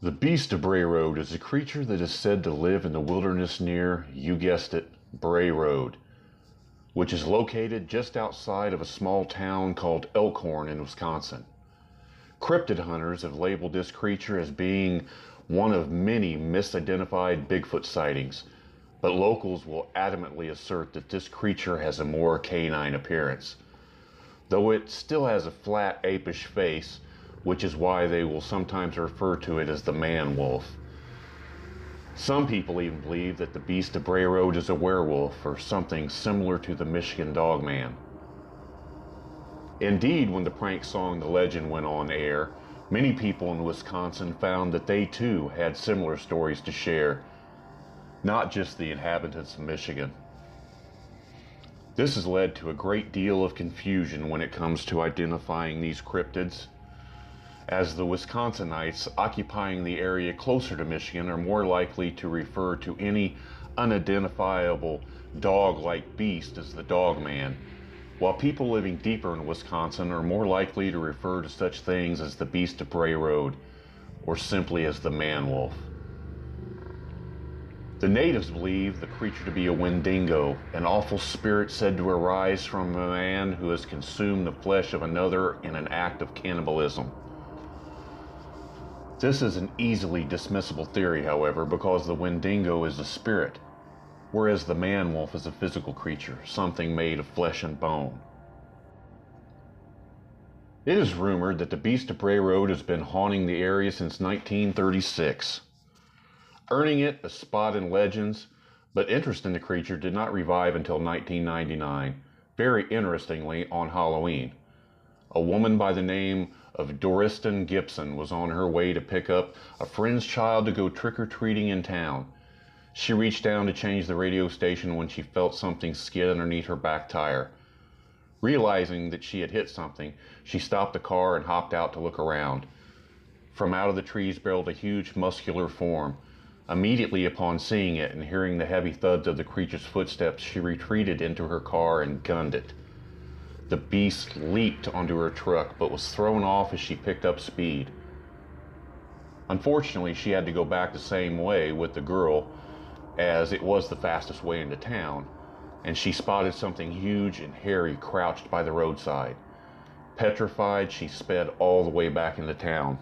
The beast of Bray Road is a creature that is said to live in the wilderness near, you guessed it, Bray Road, which is located just outside of a small town called Elkhorn in Wisconsin. Cryptid hunters have labeled this creature as being one of many misidentified Bigfoot sightings, but locals will adamantly assert that this creature has a more canine appearance, though it still has a flat, apish face, which is why they will sometimes refer to it as the man-wolf. Some people even believe that the beast of Bray Road is a werewolf or something similar to the Michigan Dog Man. Indeed, when the prank song The Legend went on air, many people in Wisconsin found that they too had similar stories to share, not just the inhabitants of Michigan. This has led to a great deal of confusion when it comes to identifying these cryptids, as the Wisconsinites occupying the area closer to Michigan are more likely to refer to any unidentifiable dog-like beast as the Dog Man, while people living deeper in Wisconsin are more likely to refer to such things as the beast of Bray Road or simply as the man-wolf. The natives believe the creature to be a Wendigo, an awful spirit said to arise from a man who has consumed the flesh of another in an act of cannibalism. This is an easily dismissible theory, however, because the Wendigo is a spirit, whereas the man-wolf is a physical creature, something made of flesh and bone. It is rumored that the beast of Bray Road has been haunting the area since 1936, earning it a spot in legends, but interest in the creature did not revive until 1999, very interestingly on Halloween. A woman by the name of Doriston Gibson was on her way to pick up a friend's child to go trick-or-treating in town. She reached down to change the radio station when she felt something skid underneath her back tire. Realizing that she had hit something, she stopped the car and hopped out to look around. From out of the trees barreled a huge muscular form. Immediately upon seeing it and hearing the heavy thuds of the creature's footsteps, she retreated into her car and gunned it. The beast leaped onto her truck, but was thrown off as she picked up speed. Unfortunately, she had to go back the same way with the girl, as it was the fastest way into town, and she spotted something huge and hairy crouched by the roadside. Petrified, she sped all the way back into town.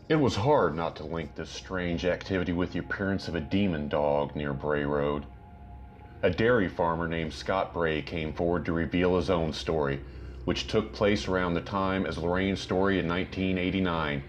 It was hard not to link this strange activity with the appearance of a demon dog near Bray Road. A dairy farmer named Scott Bray came forward to reveal his own story, which took place around the time as Lorraine's story in 1989.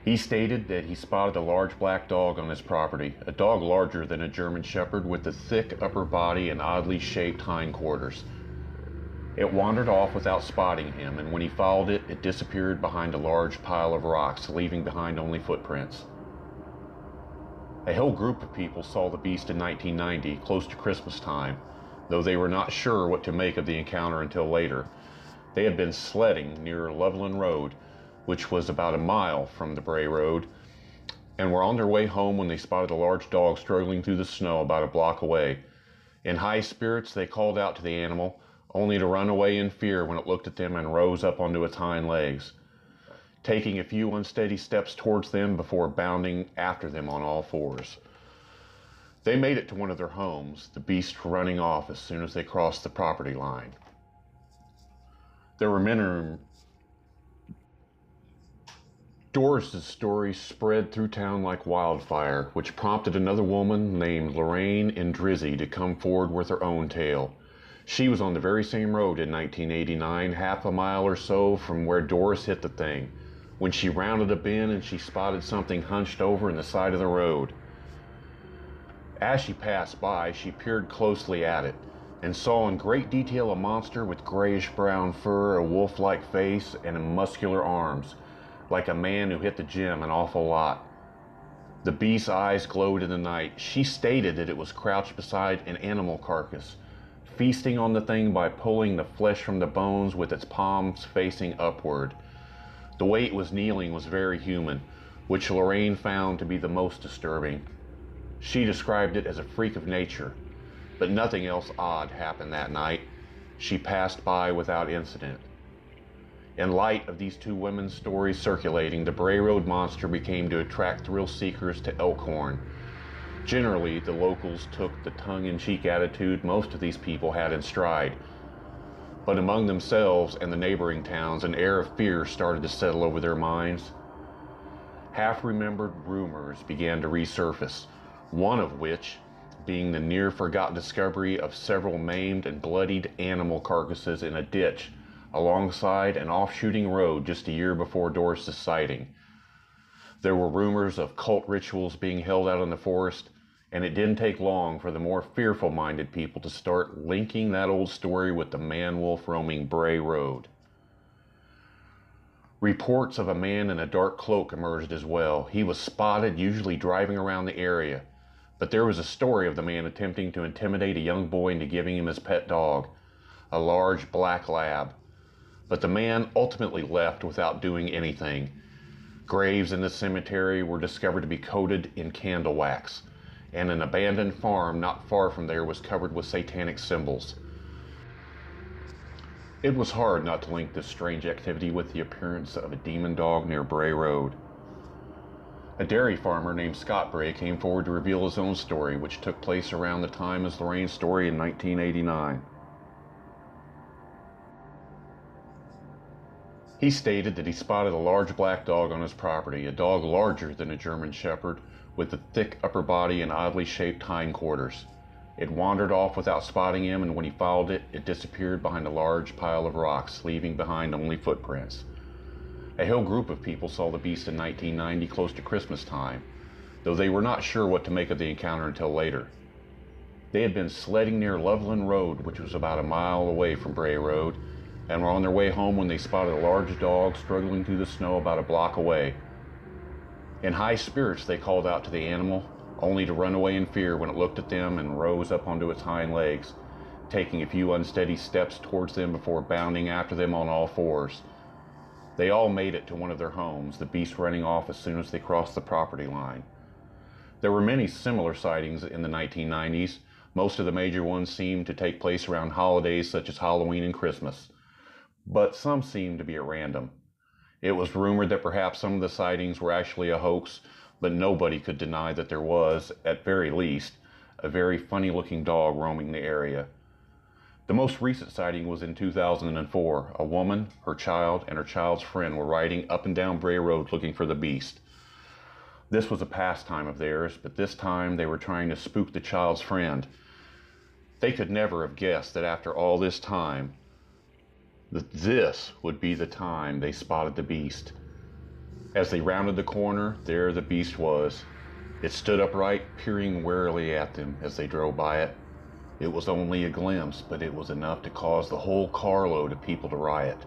He stated that he spotted a large black dog on his property, a dog larger than a German Shepherd with a thick upper body and oddly shaped hindquarters. It wandered off without spotting him, and when he followed it, it disappeared behind a large pile of rocks, leaving behind only footprints. A whole group of people saw the beast in 1990, close to Christmas time, though they were not sure what to make of the encounter until later. They had been sledding near Loveland Road, which was about a mile from the Bray Road, and were on their way home when they spotted a large dog struggling through the snow about a block away. In high spirits, they called out to the animal, only to run away in fear when it looked at them and rose up onto its hind legs, taking a few unsteady steps towards them before bounding after them on all fours. They made it to one of their homes, the beast running off as soon as they crossed the property line. There were many. Doris's story spread through town like wildfire, which prompted another woman named Lorraine Indrizzi to come forward with her own tale. She was on the very same road in 1989, half a mile or so from where Doris hit the thing, when she rounded a bend and she spotted something hunched over in the side of the road. As she passed by, she peered closely at it and saw in great detail a monster with grayish-brown fur, a wolf-like face, and muscular arms. like a man who hit the gym an awful lot. The beast's eyes glowed in the night. She stated that it was crouched beside an animal carcass, feasting on the thing by pulling the flesh from the bones with its palms facing upward. The way it was kneeling was very human, which Lorraine found to be the most disturbing. She described it as a freak of nature, but nothing else odd happened that night. She passed by without incident. In light of these two women's stories circulating, the Bray Road monster became to attract thrill seekers to Elkhorn. Generally, the locals took the tongue-in-cheek attitude most of these people had in stride. But among themselves and the neighboring towns, an air of fear started to settle over their minds. Half-remembered rumors began to resurface, one of which being the near-forgotten discovery of several maimed and bloodied animal carcasses in a ditch alongside an off-shooting road just a year before Doris's sighting. There were rumors of cult rituals being held out in the forest, and it didn't take long for the more fearful-minded people to start linking that old story with the man-wolf roaming Bray Road. Reports of a man in a dark cloak emerged as well. He was spotted, usually driving around the area, but there was a story of the man attempting to intimidate a young boy into giving him his pet dog, a large black lab. But the man ultimately left without doing anything. Graves in the cemetery were discovered to be coated in candle wax, and an abandoned farm not far from there was covered with satanic symbols. It was hard not to link this strange activity with the appearance of a demon dog near Bray Road. A dairy farmer named Scott Bray came forward to reveal his own story, which took place around the time as Lorraine's story in 1989. He stated that he spotted a large black dog on his property, a dog larger than a German Shepherd, with a thick upper body and oddly shaped hindquarters. It wandered off without spotting him, and when he followed it, it disappeared behind a large pile of rocks, leaving behind only footprints. A whole group of people saw the beast in 1990 close to Christmas time, though they were not sure what to make of the encounter until later. They had been sledding near Loveland Road, which was about a mile away from Bray Road, and were on their way home when they spotted a large dog struggling through the snow about a block away. In high spirits, they called out to the animal, only to run away in fear when it looked at them and rose up onto its hind legs, taking a few unsteady steps towards them before bounding after them on all fours. They all made it to one of their homes, the beast running off as soon as they crossed the property line. There were many similar sightings in the 1990s. Most of the major ones seemed to take place around holidays such as Halloween and Christmas, but some seemed to be at random. It was rumored that perhaps some of the sightings were actually a hoax, but nobody could deny that there was, at very least, a very funny-looking dog roaming the area. The most recent sighting was in 2004. A woman, her child, and her child's friend were riding up and down Bray Road looking for the beast. This was a pastime of theirs, but this time they were trying to spook the child's friend. They could never have guessed that after all this time, that this would be the time they spotted the beast. As they rounded the corner, there the beast was. It stood upright, peering warily at them as they drove by it. It was only a glimpse, but it was enough to cause the whole carload of people to riot.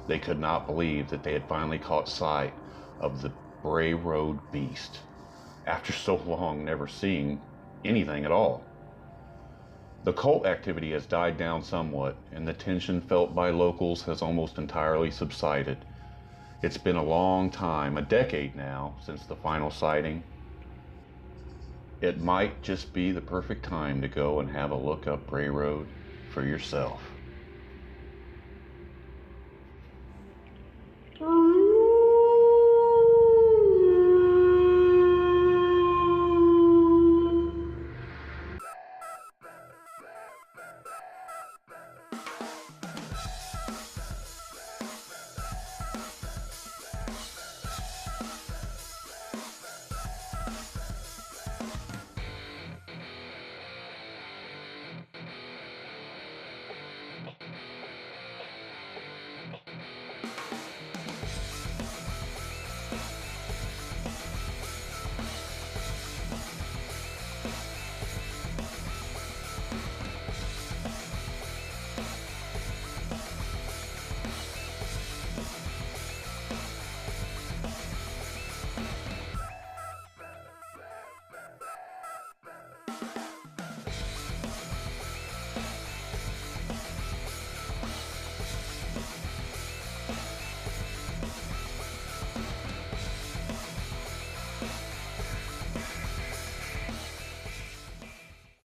They could not believe that they had finally caught sight of the Bray Road beast, after so long never seeing anything at all. The cult activity has died down somewhat, and the tension felt by locals has almost entirely subsided. It's been a long time, a decade now, since the final sighting. It might just be the perfect time to go and have a look up Bray Road for yourself.